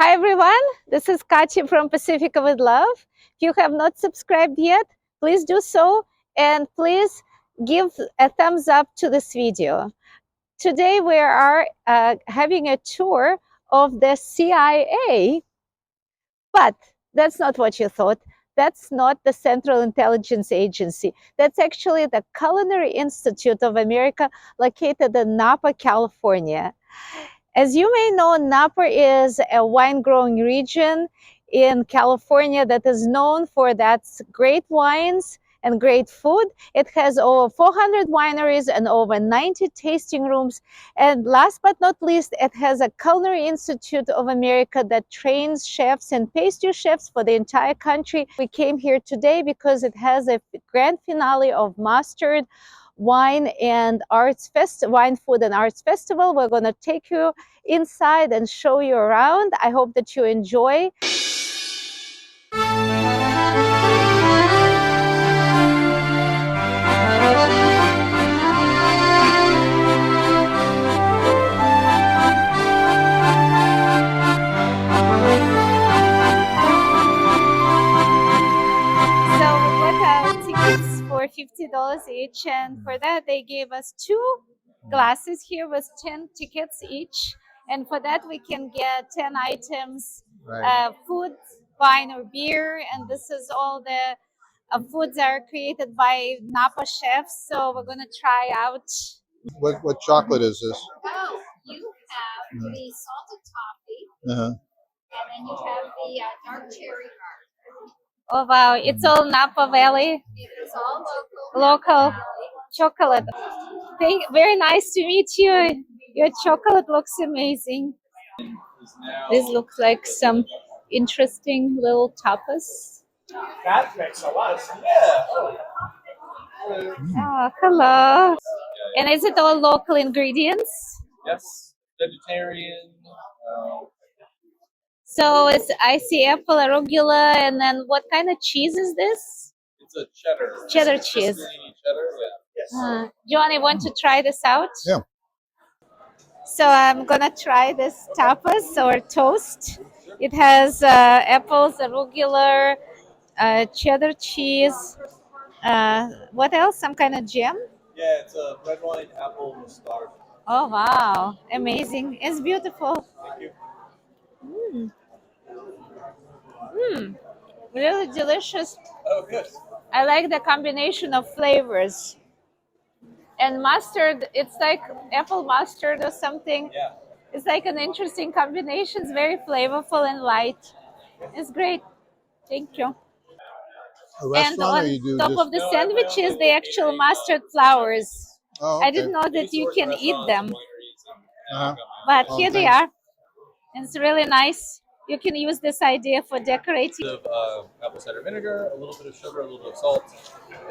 Hi everyone, this is Kachi from Pacifica with Love. If you have not subscribed yet, please do so and please give a thumbs up to this video. Today we are having a tour of the CIA, but that's not what you thought. That's not the Central Intelligence Agency. That's actually the Culinary Institute of America located in Napa, California. As you may know, Napa is a wine growing region in California that is known for its great wines and great food. It has over 400 wineries and over 90 tasting rooms. And last but not least, it has a Culinary Institute of America that trains chefs and pastry chefs for the entire country. We came here today because it has a grand finale of Mustard Wine Food and Arts Festival. We're going to take you inside and show you around. I hope that you enjoy. So we got tickets for $50 each, and for that they gave us 2 glasses here with 10 tickets each, and for that we can get 10 items, food, wine or beer, and this is all the foods are created by Napa chefs, so we're gonna try out. What chocolate is this? Oh, you have the salted toffee, and then you have the dark cherry heart. Oh wow, it's all Napa Valley. It is all local chocolate. Very nice to meet you. Your chocolate looks amazing. This looks like some interesting little tapas. That makes a lot of sense. Yeah. Oh, hello. And is it all local ingredients? Yes. Vegetarian. So I see apple arugula, and then what kind of cheese is this? It's a cheddar. Cheddar cheese. Cheddar, yeah. Yes. Johnny, want to try this out? Yeah. So I'm gonna try this tapas or toast. It has apples, arugula, cheddar cheese. What else? Some kind of jam? Yeah, it's a red wine apple mustard. Oh wow, amazing! It's beautiful. Thank you. Really delicious. Oh, good. I like the combination of flavors. And mustard, it's like apple mustard or something. Yeah. It's like an interesting combination. It's very flavorful and light. It's great. Thank you. A And restaurant, or on you do top just? of the sandwiches, they actual mustard flowers. Oh, I okay. didn't know that you can eat them, Uh-huh. but Oh, here they thanks. are. And it's really nice. You can use this idea for decorating. Of apple cider vinegar, a little bit of sugar, a little bit of salt,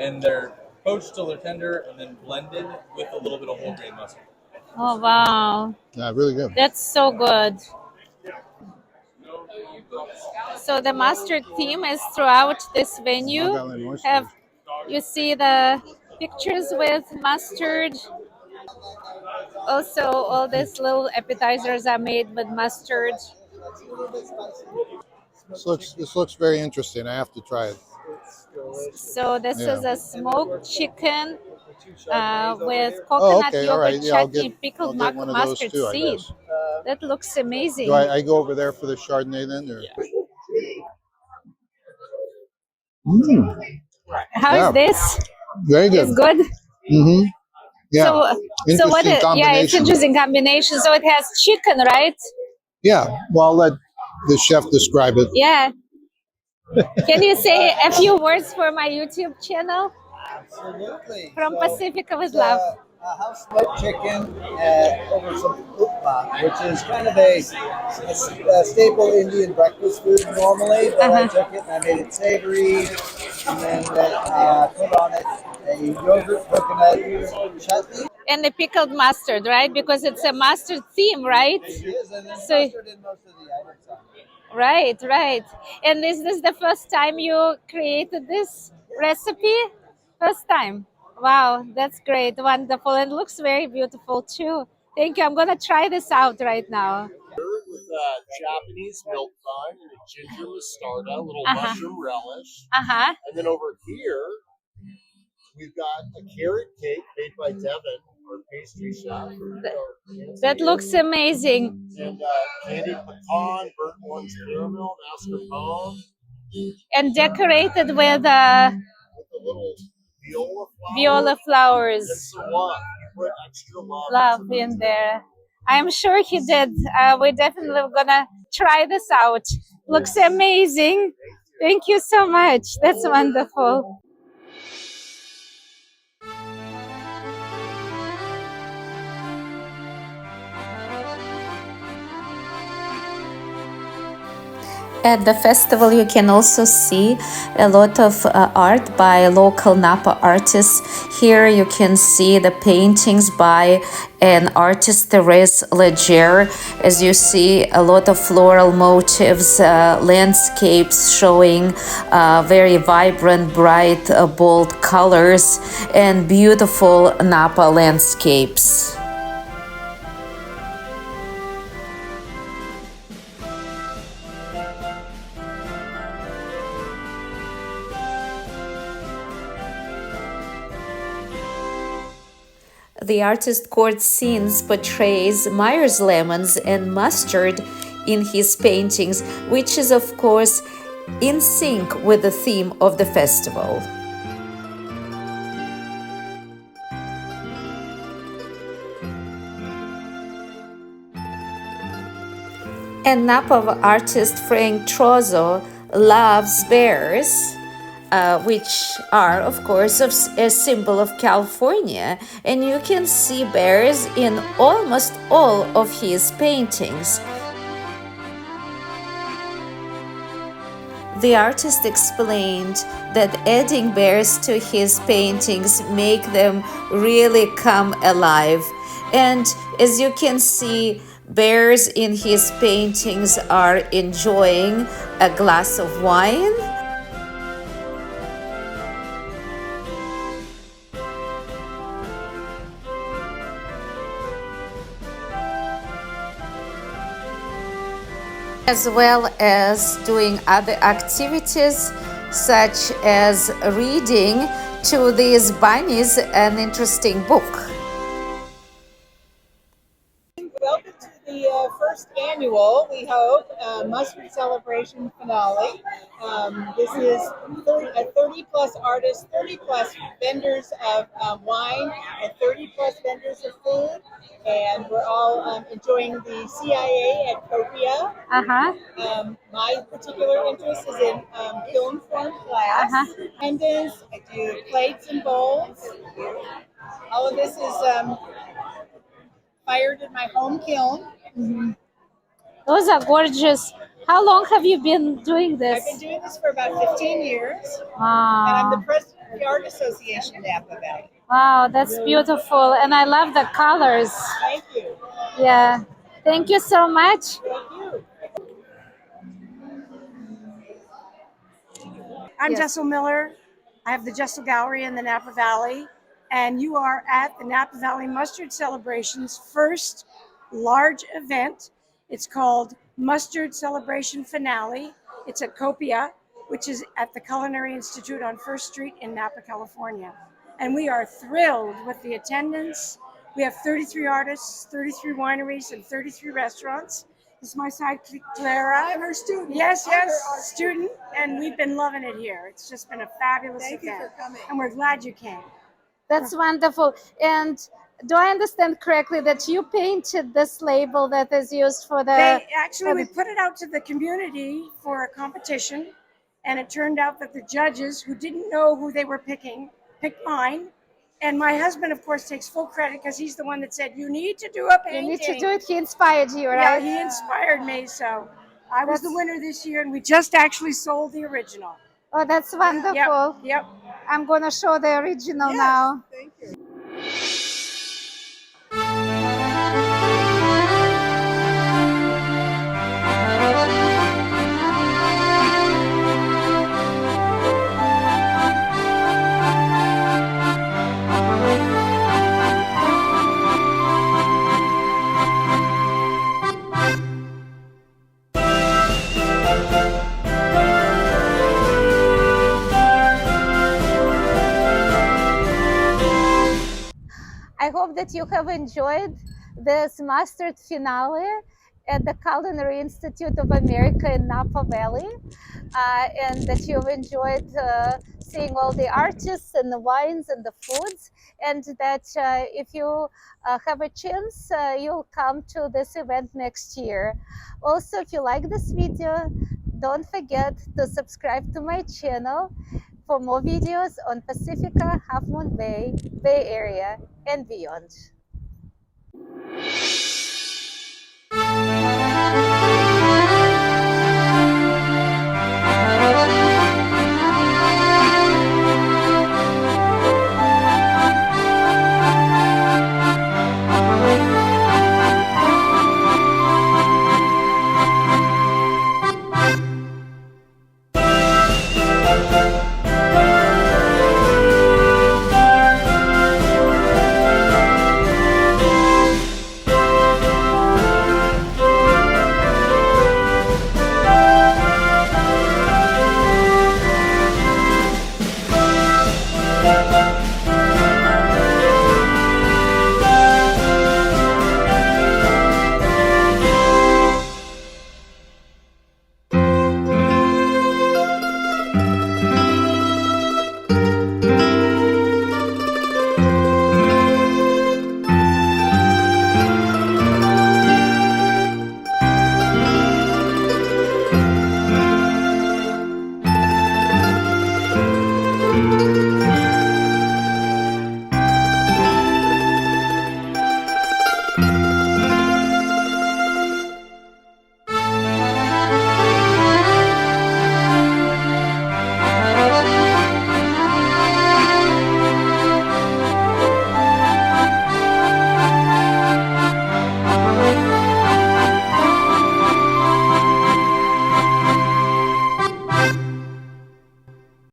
and they're poached till they're tender, and then blended with a little bit of whole grain mustard. Oh wow, Yeah, really good. that's so good. So the mustard theme is throughout this venue. Long Island oysters. Have you see the pictures with mustard? Also, all these little appetizers are made with mustard. This looks very interesting. I have to try it. So this Yeah. is a smoked chicken with Oh, coconut okay. All yogurt right. Yeah, I'll chutney, get pickled one of those mustard too, I seed. guess. That looks amazing. Do I go over there for the Chardonnay then? Or? How Yeah. is this? Very good. It's good. Mm-hmm. Yeah. So what? Interesting Yeah, it's combination. interesting combination. So it has chicken, right? Yeah. Well, I'll let the chef describe it. Yeah. Can you say a few words for my YouTube channel? Absolutely. From So, Pacifica with it's Love. A house smoked chicken over some ukpa, which is kind of a staple Indian breakfast food normally. But I took it and I made it savory, and then put on it a yogurt coconut chutney. And the pickled mustard, right? Because it's a mustard theme, right? It is, and then So- mustard in most of the items on it. Right, right. And is this the first time you created this recipe? First time. Wow, that's great. Wonderful. And looks very beautiful too. Thank you. I'm going to try this out right now. with Japanese milk bun and a ginger mostarda, a little Uh-huh. mushroom relish. Uh-huh. And then over here, we've got a carrot cake made by Devin, our pastry chef. That looks amazing. And candied pecan, burnt orange caramel, mascarpone. And decorated with With a little viola flowers. It's the love. You put extra Love in there. I'm sure he did. We're definitely gonna try this out. Looks amazing. Thank you so much. That's wonderful. At the festival, you can also see a lot of art by local Napa artists. Here you can see the paintings by an artist, Therese Leger. As you see, a lot of floral motifs, landscapes showing very vibrant, bright, bold colors, and beautiful Napa landscapes. The artist Cord Scenes portrays Myers lemons and mustard in his paintings, which is, of course, in sync with the theme of the festival. And Napa artist Frank Trozzo loves bears, which are, of course, a symbol of California. And you can see bears in almost all of his paintings. The artist explained that adding bears to his paintings make them really come alive. And as you can see, bears in his paintings are enjoying a glass of wine. As well as doing other activities such as reading to these bunnies an interesting book. Welcome to the first annual, we hope, Mustard Celebration finale. This is a 30 plus artists, 30 plus vendors of wine, and 30 plus vendors of food. And we're all enjoying the CIA at Copia. My particular interest is in kiln formed glass. Pendants, I do plates and bowls. All of this is fired in my home kiln. Those are gorgeous. How long have you been doing this? I've been doing this for about 15 years. Wow. And I'm the president of the Art Association of Napa Valley. Wow, that's beautiful. And I love the colors. Thank you. Yeah. Thank you so much. Thank you. I'm Jessel Miller. I have the Jessel Gallery in the Napa Valley, and you are at the Napa Valley Mustard Celebration's first large event. It's called Mustard Celebration Finale. It's at Copia, which is at the Culinary Institute on First Street in Napa, California. And we are thrilled with the attendance. We have 33 artists, 33 wineries, and 33 restaurants. This is my sidekick, Clara. I'm her student. Yes, student, and we've been loving it here. It's just been a fabulous event. Thank you for coming. And we're glad you came. That's wonderful. And do I understand correctly that you painted this label that is used for the... We put it out to the community for a competition, and it turned out that the judges, who didn't know who they were picking, picked mine. And my husband, of course, takes full credit because he's the one that said, you need to do a painting. You need to do it. He inspired you, right? Yeah, he inspired me. So I was the winner this year, and we just actually sold the original. Oh, that's wonderful. Yep. I'm going to show the original now. Thank you. that you have enjoyed this mustard finale at the Culinary Institute of America in Napa Valley, and that you've enjoyed seeing all the artists and the wines and the foods, and that if you have a chance, you'll come to this event next year. Also, if you like this video, don't forget to subscribe to my channel for more videos on Pacifica, Half Moon Bay, Bay Area, and beyond.